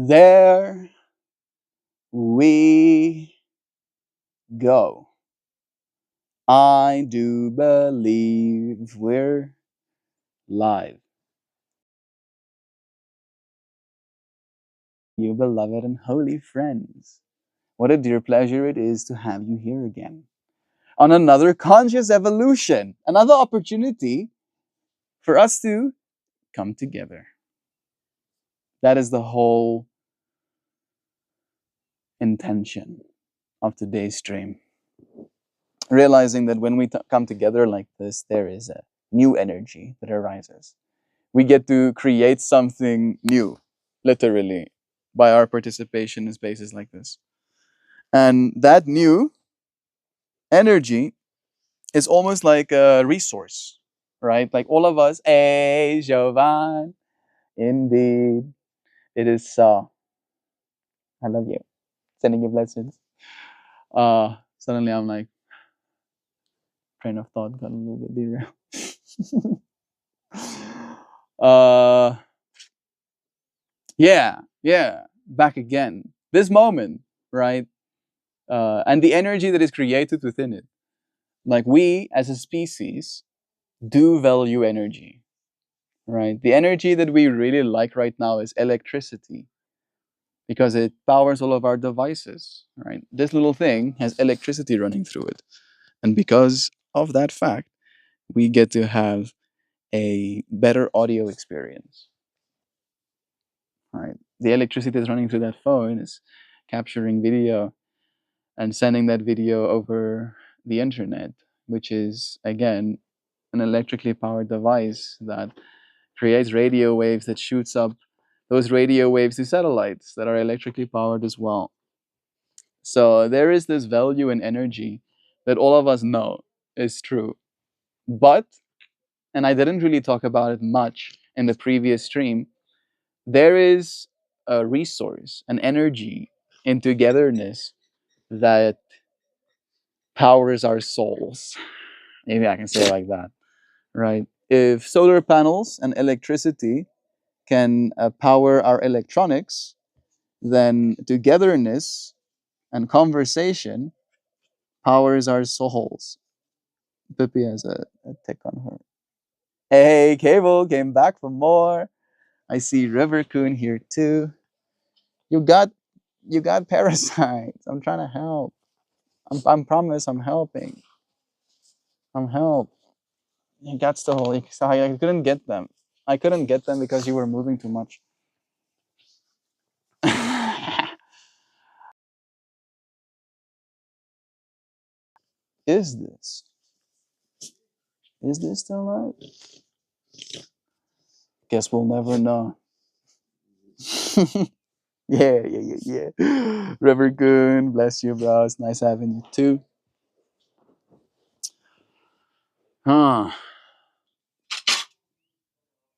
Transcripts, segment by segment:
There we go. I do believe we're live. You beloved and holy friends. What a dear pleasure it is to have you here again on another conscious evolution, another opportunity for us to come together. That is the whole intention of today's stream. Realizing that when we come together like this, there is a new energy that arises. We get to create something new, literally, by our participation in spaces like this. And that new energy is almost like a resource, right? Like all of us, hey, Jovan, indeed, it is so. I love you. Sending you blessings. Suddenly I'm like, train of thought got a little bit derailed. uh, yeah, back again. This moment, right? And the energy that is created within it. Like we as a species do value energy, right? The energy that we really like right now is electricity because it powers all of our devices, right? This little thing has electricity running through it. And because of that fact, we get to have a better audio experience, right? The electricity that's running through that phone is capturing video and sending that video over the internet, which is, again, an electrically powered device that creates radio waves that shoots up those radio waves to satellites that are electrically powered as well. So there is this value in energy that all of us know is true. But, and I didn't really talk about it much in the previous stream, there is a resource, an energy in togetherness that powers our souls. Maybe I can say it like that, right? If solar panels and electricity can power our electronics, then togetherness and conversation powers our souls. Pippi has a tick on her. Hey, Cable came back for more. I see River Coon here too. You got you got parasites. I'm trying to help. I'm promise I'm helping. I'm help. You got still. I couldn't get them. I couldn't get them because you were moving too much. Is this? Is this still live? Guess we'll never know. Yeah. River Goon, bless you, bro. It's nice having you too. Huh.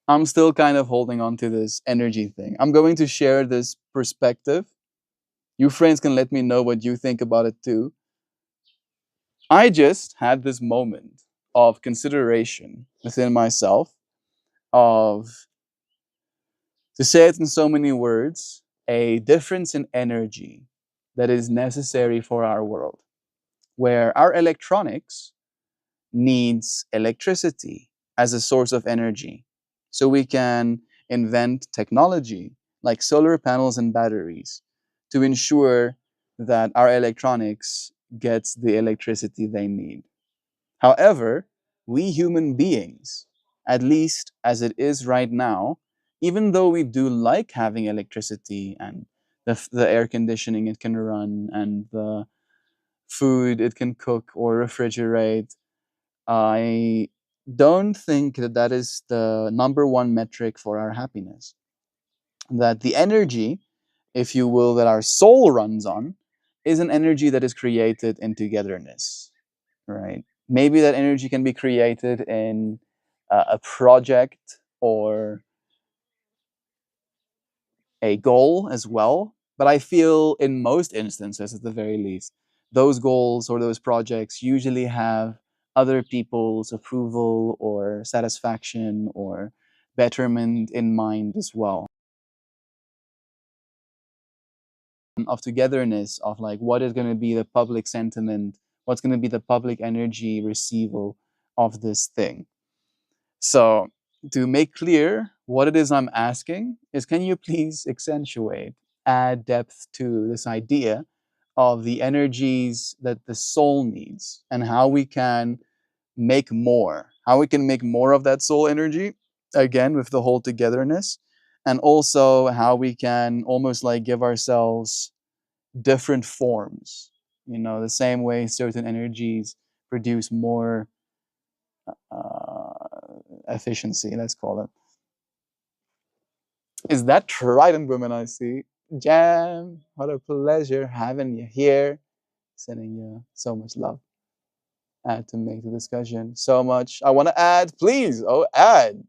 I'm still kind of holding on to this energy thing. I'm going to share this perspective. You friends can let me know what you think about it too. I just had this moment of consideration within myself of, to say it in so many words, a difference in energy that is necessary for our world, where our electronics needs electricity as a source of energy. So we can invent technology like solar panels and batteries to ensure that our electronics gets the electricity they need. However, we human beings, at least as it is right now, even though we do like having electricity and the air conditioning it can run and the food it can cook or refrigerate, I don't think that that is the number one metric for our happiness. That the energy, if you will, that our soul runs on is an energy that is created in togetherness, right? Maybe that energy can be created in a project or a goal as well. But I feel in most instances, at the very least, those goals or those projects usually have other people's approval or satisfaction or betterment in mind as well. of togetherness, of like what is going to be the public sentiment, what's going to be the public energy receival of this thing. So to make clear what it is I'm asking is, can you please accentuate, add depth to this idea of the energies that the soul needs, and how we can make more, how we can make more of that soul energy, again with the whole togetherness, and also how we can almost like give ourselves different forms, the same way certain energies produce more efficiency, let's call it. Is that Trident Woman I see? Jam, what a pleasure having you here. Sending you so much love. Add to make the discussion so much. I want to add, please. Oh, add.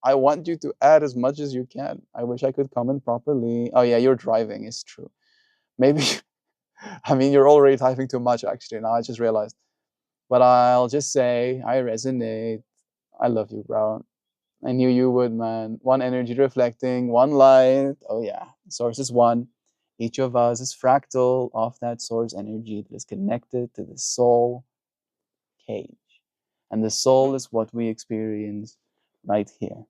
I want you to add as much as you can. I wish I could comment properly. Oh, yeah, you're driving. It's true. Maybe, I mean, you're already typing too much, actually. Now I just realized. But I'll just say, I resonate. I love you, bro. I knew you would, man. One energy reflecting, one light. Oh, yeah. Source is one. Each of us is fractal of that source energy that is connected to the soul cage. And the soul is what we experience right here.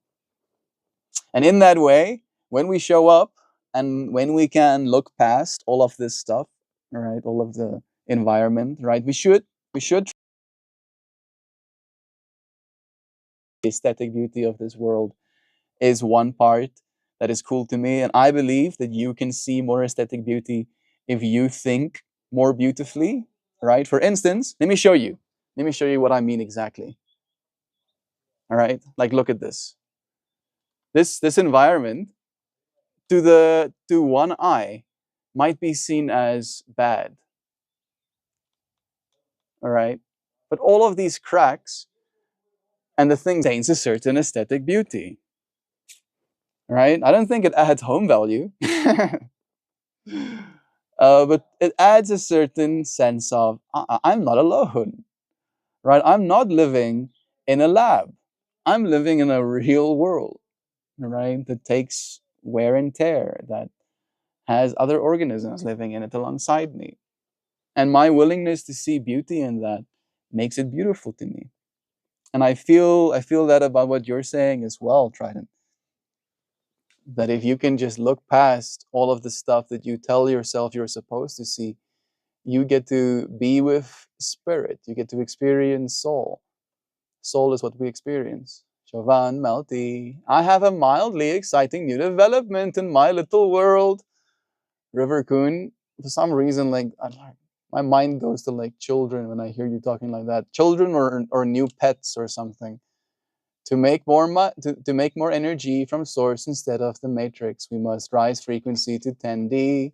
And in that way, when we show up and when we can look past all of this stuff, right, all of the environment, right, we should the aesthetic beauty of this world is one part that is cool to me. And I believe that you can see more aesthetic beauty if you think more beautifully, right? For instance, let me show you. Let me show you what I mean exactly. All right? Like, look at this. This environment to one eye might be seen as bad. All right? But all of these cracks and the thing contains a certain aesthetic beauty. Right? I don't think it adds home value. But it adds a certain sense of I'm not alone, right? I'm not living in a lab. I'm living in a real world, right? That takes wear and tear, that has other organisms living in it alongside me. And my willingness to see beauty in that makes it beautiful to me. And I feel that about what you're saying as well, Trident. That if you can just look past all of the stuff that you tell yourself you're supposed to see, you get to be with spirit. You get to experience soul. Soul is what we experience. Jovan, Melty, I have a mildly exciting new development in my little world. River Kun, for some reason, like my mind goes to like children when I hear you talking like that. Children or new pets or something. To make more to make more energy from source instead of the matrix, we must rise frequency to 10D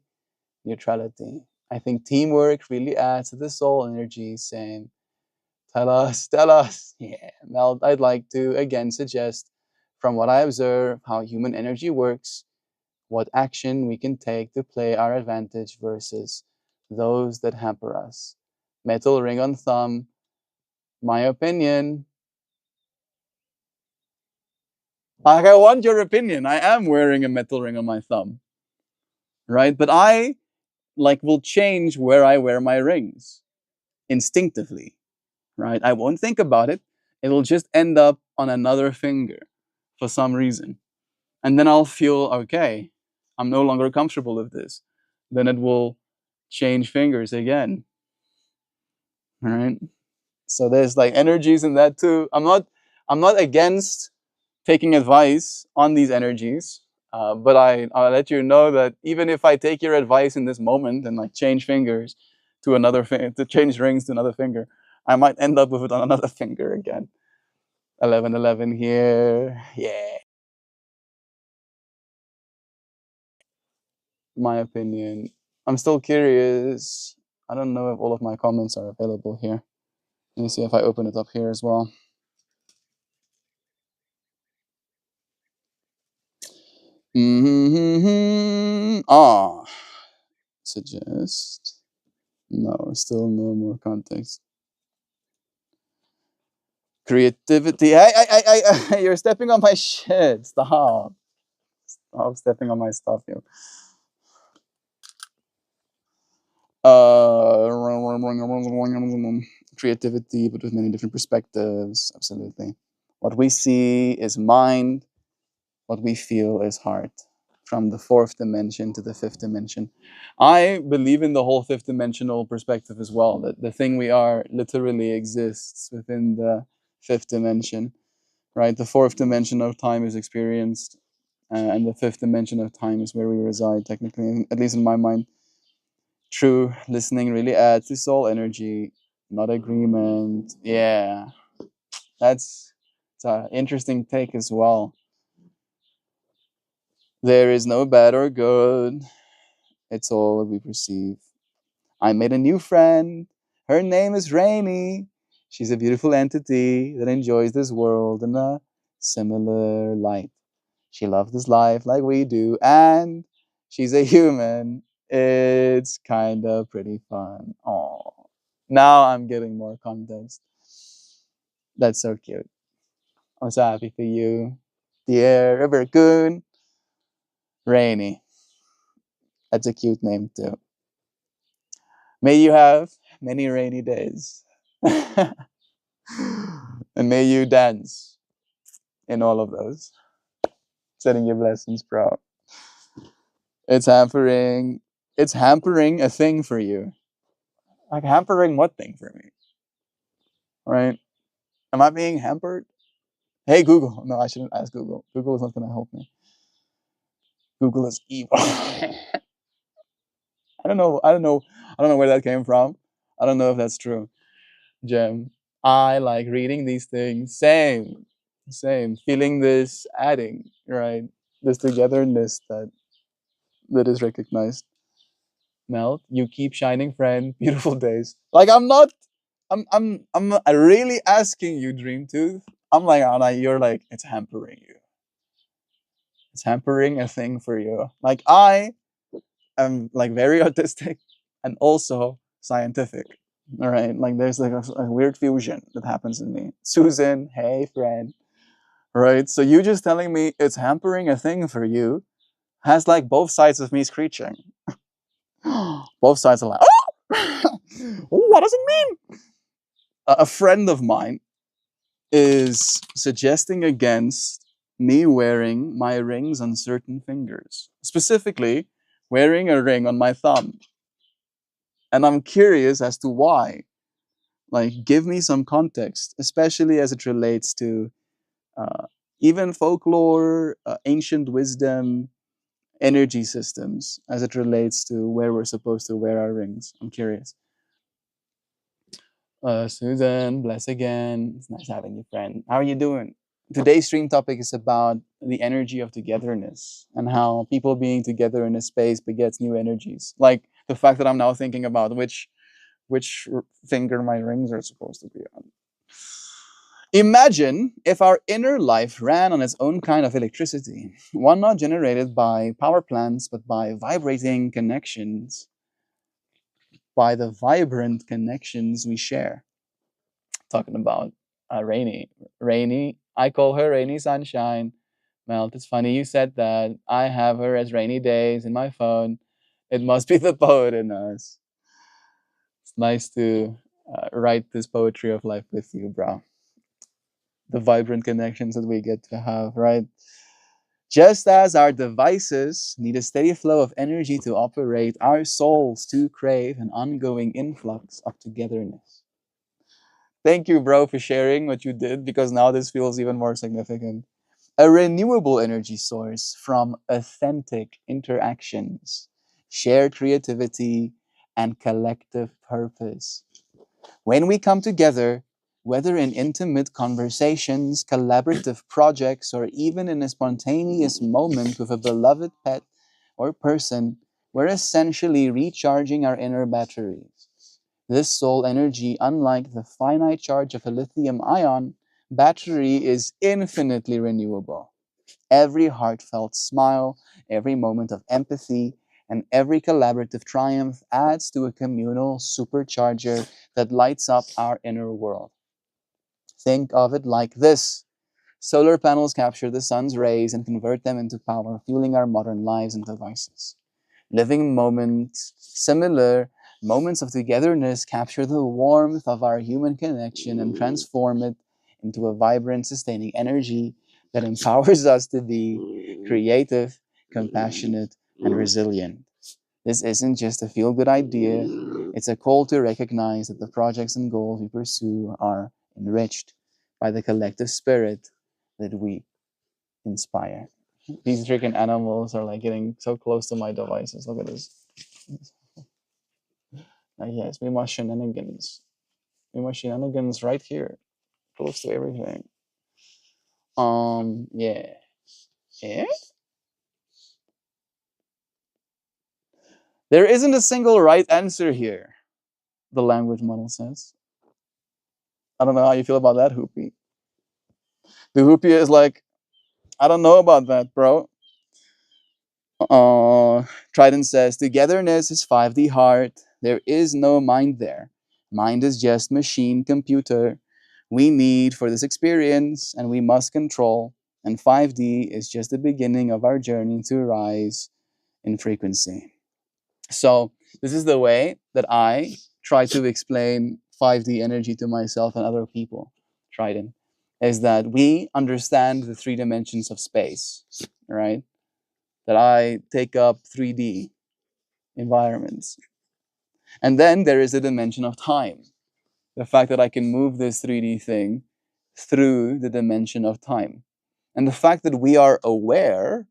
neutrality. I think teamwork really adds to the soul energy, saying, tell us, tell us. Yeah, Mel, I'd like to again suggest, from what I observe, how human energy works, what action we can take to play our advantage versus those that hamper us. Metal ring on thumb, my opinion. Like, I want your opinion. I am wearing a metal ring on my thumb, right? But I will change where I wear my rings instinctively, right? I won't think about it. It'll just end up on another finger for some reason. And then I'll feel, okay, I'm no longer comfortable with this. Then it will change fingers again. All right. So there's like energies in that too. I'm not against taking advice on these energies. But I'll let you know that even if I take your advice in this moment and like change fingers to another to change rings to another finger, I might end up with it on another finger again. 1111 here. Yeah. My opinion. I'm still curious. I don't know if all of my comments are available here. Let me see if I open it up here as well. Ah, suggest. No, still no more context. Creativity. Hey, you're stepping on my shit. Stop. Stop stepping on my stuff, yo. creativity, but with many different perspectives. Absolutely. What we see is mind, what we feel is heart. From the fourth dimension to the fifth dimension. I believe in the whole fifth dimensional perspective as well, that the thing we are literally exists within the fifth dimension, right? The fourth dimension of time is experienced, and the fifth dimension of time is where we reside, technically, at least in my mind. True listening really adds to soul energy, not agreement. Yeah, that's it's an interesting take as well. There is no bad or good. It's all what we perceive. I made a new friend. Her name is Rainy. She's a beautiful entity that enjoys this world in a similar light. She loves this life like we do, and she's a human. It's kind of pretty fun. Oh, now I'm getting more context. That's so cute. I'm so happy for you, dear River Coon. Rainy. That's a cute name too. May you have many rainy days. And may you dance in all of those. Sending you blessings, bro. It's hampering. It's hampering a thing for you. Like hampering what thing for me? Right? Am I being hampered? Hey Google. No, I shouldn't ask Google. Google is not gonna help me. Google is evil. I don't know. I don't know. I don't know where that came from. I don't know if that's true. Gem. I like reading these things. Same. Same. Feeling this adding, right? This togetherness that is recognized. Melt, you keep shining, friend. Beautiful days. Like I'm not. I'm not really asking you, Dream Tooth. I'm like, Anna, you're like, it's hampering you. It's hampering a thing for you. Like I am like very autistic and also scientific. All right, like there's like a weird fusion that happens in me. Susan, hey friend. Right, so you just telling me it's hampering a thing for you has like both sides of me screeching. Both sides are like, oh, what does it mean? A friend of mine is suggesting against me wearing my rings on certain fingers, specifically wearing a ring on my thumb. And I'm curious as to why. Like, give me some context, especially as it relates to uh, even folklore, ancient wisdom, energy systems, as it relates to where we're supposed to wear our rings. I'm curious. Susan, bless again. It's nice having you, friend. How are you doing? Today's stream topic is about the energy of togetherness and how people being together in a space begets new energies. Like the fact that I'm now thinking about which finger my rings are supposed to be on. Imagine if our inner life ran on its own kind of electricity, one not generated by power plants, but by vibrating connections, by the vibrant connections we share. Talking about Rainy. Rainy, I call her Rainy Sunshine. Melt, it's funny you said that. I have her as Rainy Days in my phone. It must be the poet in us. It's nice to write this poetry of life with you, bro. The vibrant connections that we get to have, right? Just as our devices need a steady flow of energy to operate, our souls too crave an ongoing influx of togetherness. Thank you, bro, for sharing what you did because now this feels even more significant. A renewable energy source from authentic interactions, shared creativity, and collective purpose. When we come together, whether in intimate conversations, collaborative projects, or even in a spontaneous moment with a beloved pet or person, we're essentially recharging our inner batteries. This soul energy, unlike the finite charge of a lithium ion battery, is infinitely renewable. Every heartfelt smile, every moment of empathy, and every collaborative triumph adds to a communal supercharger that lights up our inner world. Think of it like this. Solar panels capture the sun's rays and convert them into power, fueling our modern lives and devices. Living moments similar Moments of togetherness capture the warmth of our human connection and transform it into a vibrant, sustaining energy that empowers us to be creative, compassionate, and resilient. This isn't just a feel good idea, it's a call to recognize that the projects and goals we pursue are enriched by the collective spirit that we inspire. These freaking animals are like getting so close to my devices. Look at this. Yes, we must shenanigans. We must shenanigans right here, close to everything. Yeah. Yeah. There isn't a single right answer here, the language model says. I don't know how you feel about that, Hoopy. The Hoopy is like, I don't know about that, bro. Trident says, togetherness is 5D heart. There is no mind there. Mind is just machine computer we need for this experience and we must control. And 5D is just the beginning of our journey to rise in frequency. So, this is the way that I try to explain 5D energy to myself and other people. Trident is that we understand the three dimensions of space, right? That I take up 3D environments. And then there is a dimension of time. The fact that I can move this 3D thing through the dimension of time. And the fact that we are aware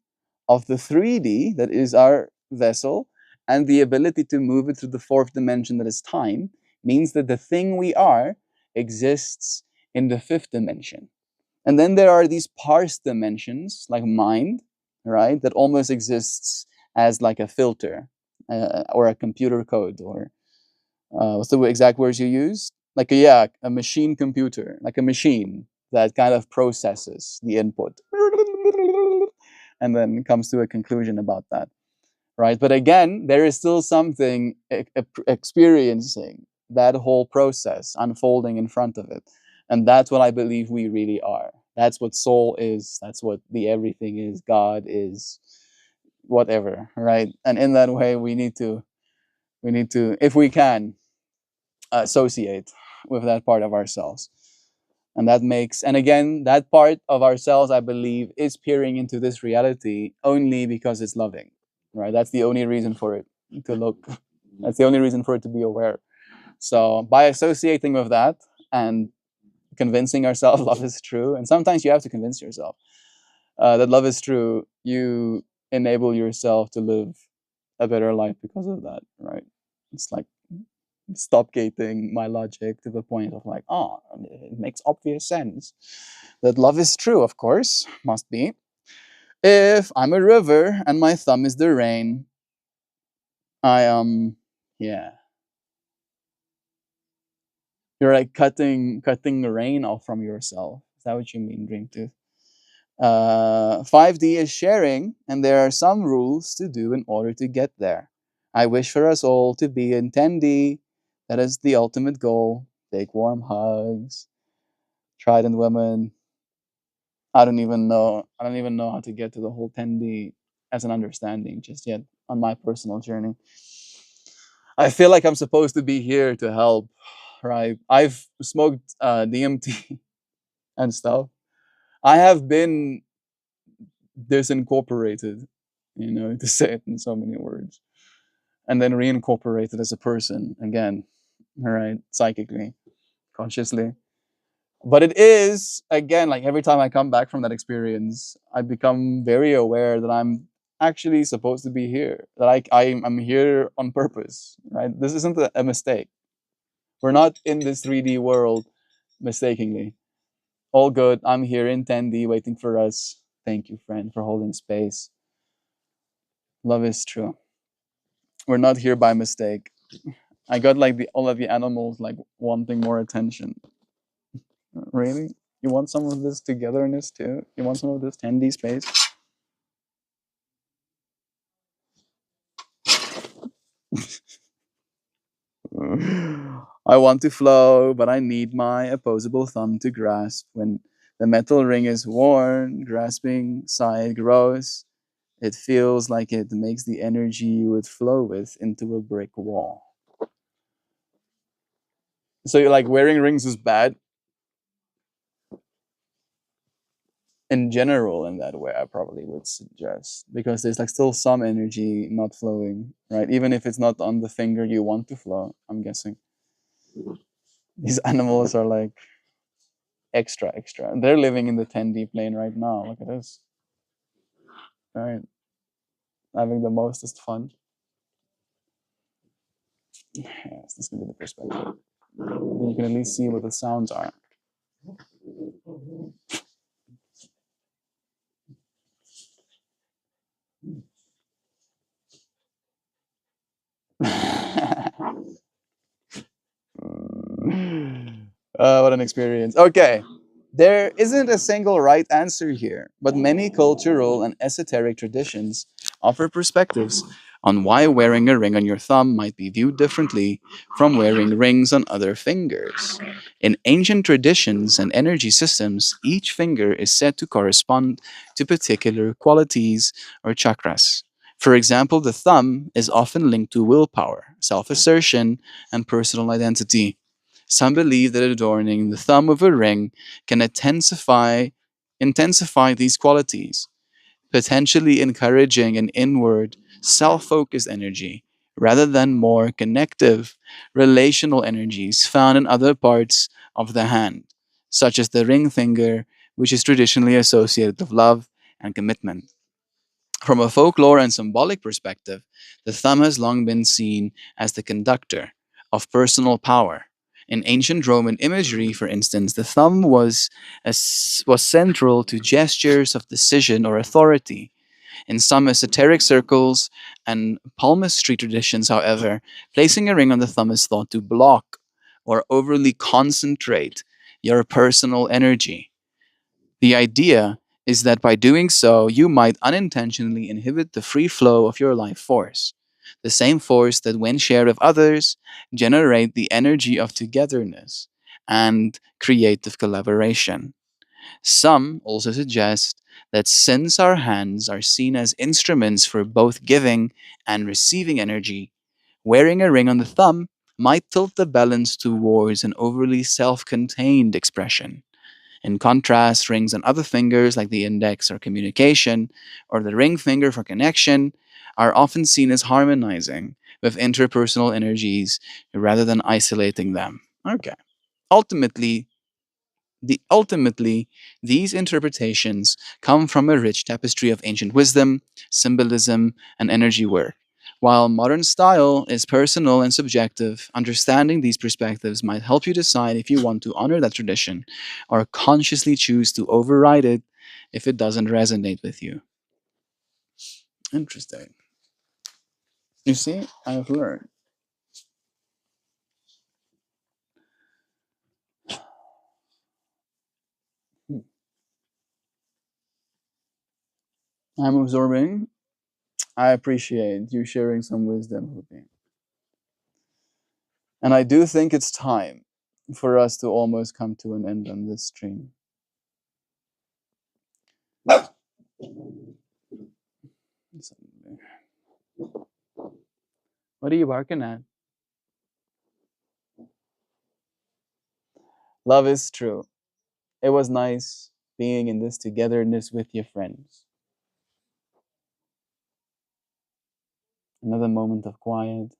of the 3D that is our vessel and the ability to move it through the fourth dimension that is time means that the thing we are exists in the fifth dimension. And then there are these parse dimensions, like mind, right, that almost exists as like a filter or a computer code, or what's the exact words you used? Like a machine computer, like a machine that kind of processes the input and then comes to a conclusion about that, right? But again, there is still something experiencing that whole process unfolding in front of it. And that's what I believe we really are. That's what soul is. That's what the everything is. God is, whatever, right? And in that way, we need to, if we can, associate with that part of ourselves. And that makes, and again, that part of ourselves, I believe, is peering into this reality only because it's loving, right? That's the only reason for it to look. That's the only reason for it to be aware. So by associating with that and convincing ourselves love is true, and sometimes you have to convince yourself that love is true, you enable yourself to live a better life because of that, right? It's like stop gating my logic to the point of like, oh, it makes obvious sense that love is true, of course, must be. If I'm a river and my thumb is the rain, I yeah. You're like cutting the rain off from yourself. Is that what you mean, Dream Tooth? 5D is sharing, and there are some rules to do in order to get there. I wish for us all to be in 10D. That is the ultimate goal. Take warm hugs. Trident women. I don't even know. I don't even know how to get to the whole 10D as an understanding just yet on my personal journey. I feel like I'm supposed to be here to help, right? I've smoked DMT and stuff. I have been disincorporated, to say it in so many words, and then reincorporated as a person again, all right, psychically, consciously. But it is, again, like every time I come back from that experience, I become very aware that I'm actually supposed to be here, that I'm here on purpose, right? This isn't a mistake. We're not in this 3D world mistakenly. All good. I'm here in 10D waiting for us. Thank you, friend, for holding space. Love is true. We're not here by mistake. I got like all of the animals like wanting more attention. Really? You want some of this togetherness too? You want some of this 10D space? I want to flow, but I need my opposable thumb to grasp. When the metal ring is worn, grasping side grows. It feels like it makes the energy you would flow with into a brick wall. So you're like wearing rings is bad in general in that way. I probably would suggest because there's like still some energy not flowing, right? Even if it's not on the finger you want to flow. I'm guessing these animals are like extra, extra. And they're living in the 10D plane right now. Look at this, right? Having the mostest fun. Yes, this can be the perspective. You can at least see what the sounds are. What an experience. Okay. There isn't a single right answer here, but many cultural and esoteric traditions offer perspectives on why wearing a ring on your thumb might be viewed differently from wearing rings on other fingers. In ancient traditions and energy systems, each finger is said to correspond to particular qualities or chakras. For example, the thumb is often linked to willpower, self assertion, and personal identity. Some believe that adorning the thumb with a ring can intensify these qualities, potentially encouraging an inward, self-focused energy rather than more connective, relational energies found in other parts of the hand, such as the ring finger, which is traditionally associated with love and commitment. From a folklore and symbolic perspective, the thumb has long been seen as the conductor of personal power. In ancient Roman imagery, for instance, the thumb was central to gestures of decision or authority. In some esoteric circles and palmistry traditions, however, placing a ring on the thumb is thought to block or overly concentrate your personal energy. The idea is that by doing so, you might unintentionally inhibit the free flow of your life force, the same force that, when shared with others, generate the energy of togetherness and creative collaboration. Some also suggest that since our hands are seen as instruments for both giving and receiving energy, wearing a ring on the thumb might tilt the balance towards an overly self contained expression. In contrast, rings on other fingers, like the index for communication or the ring finger for connection, are often seen as harmonizing with interpersonal energies rather than isolating them. Okay. Ultimately, ultimately, these interpretations come from a rich tapestry of ancient wisdom, symbolism, and energy work. While modern style is personal and subjective, understanding these perspectives might help you decide if you want to honor that tradition or consciously choose to override it if it doesn't resonate with you. Interesting. You see, I've learned. I'm absorbing. I appreciate you sharing some wisdom with me. And I do think it's time for us to almost come to an end on this stream. What are you barking at? Love is true. It was nice being in this togetherness with your friends. Another moment of quiet,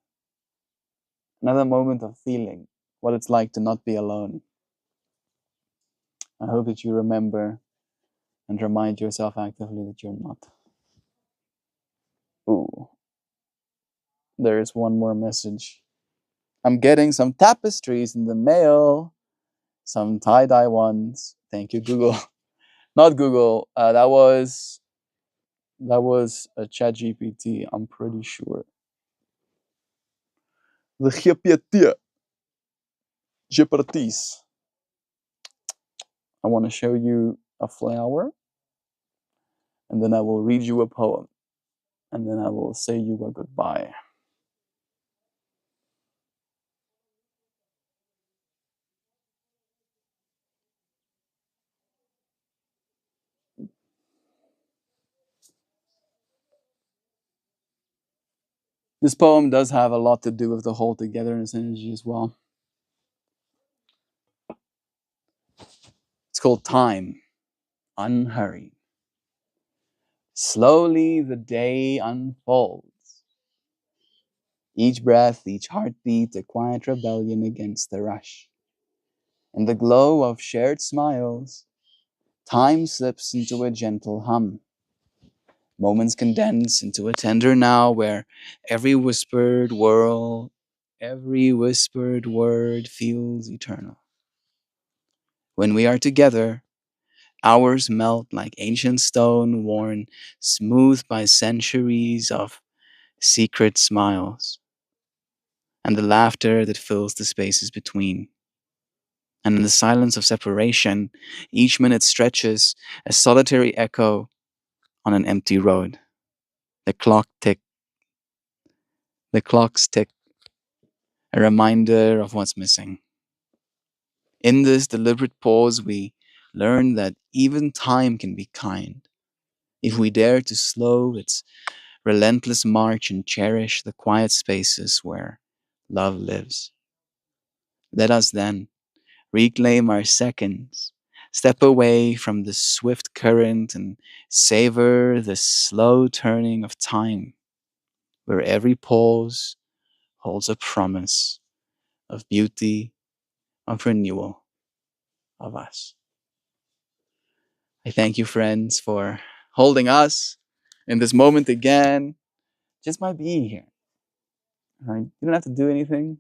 another moment of feeling what it's like to not be alone. I hope that you remember and remind yourself actively that you're not. Ooh, there is one more message. I'm getting some tapestries in the mail, some tie dye ones. Thank you, Google. Not Google. That was a Chat GPT. I'm pretty sure. The GPT. GPTs. I want to show you a flower, and then I will read you a poem, and then I will say you a goodbye. This poem does have a lot to do with the whole togetherness energy as well. called Time, Unhurried. Slowly the day unfolds. Each breath, each heartbeat, a quiet rebellion against the rush. In the glow of shared smiles, time slips into a gentle hum. Moments condense into a tender now where every whispered word feels eternal. When we are together, hours melt like ancient stone worn smooth by centuries of secret smiles and the laughter that fills the spaces between. And in the silence of separation, each minute stretches a solitary echo on an empty road. The clock tick, the clocks tick, a reminder of what's missing. In this deliberate pause, we learn that even time can be kind if we dare to slow its relentless march and cherish the quiet spaces where love lives. Let us then reclaim our seconds, step away from the swift current, and savor the slow turning of time, where every pause holds a promise of beauty, of renewal, of us. I thank you, friends, for holding us in this moment again, just by being here. Right? You don't have to do anything.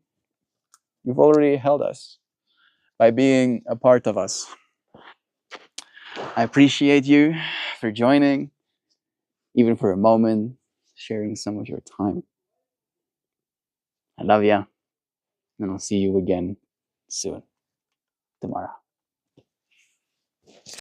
You've already held us by being a part of us. I appreciate you for joining, even for a moment, sharing some of your time. I love you, and I'll see you again soon, tomorrow.